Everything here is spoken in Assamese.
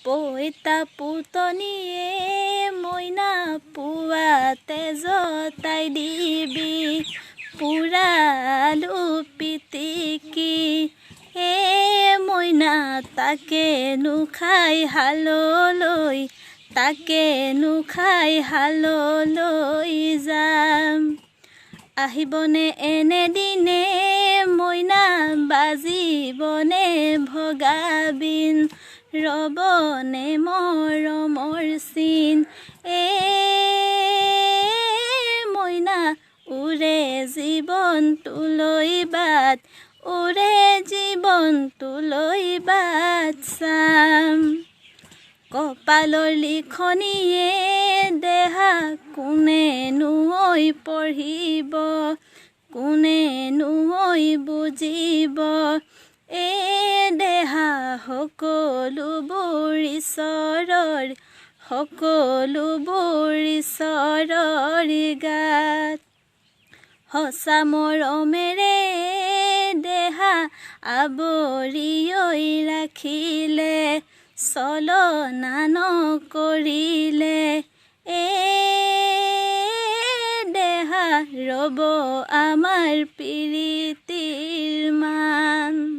পইতা পুতনিয়ে মইনা পুৱাতে জতাই দিবি পুৰালু পিটিকি মইনা তাকে নুখাই হাললৈ তাকে নুখাই হাললৈ যাম আহিবনে এনেদিনে মইনা বাজিবনে ভগাবিন ৰবনে মৰমৰ চিন মইনা উৰে জীৱনটোলৈ বাট উৰে জীৱনটোলৈ বাট চাম কপালৰ লিখনিয়ে দেহা কোনেনো পঢ়িব কোনেনো বুজিব দেহা সকলোবোৰ ঈশ্বৰৰ গাত সঁচা মৰমেৰে দেহা আৱৰি ৰাখিলে চলনা নকৰিলে দেহা ৰব আমাৰ প্ৰীতিৰ মান।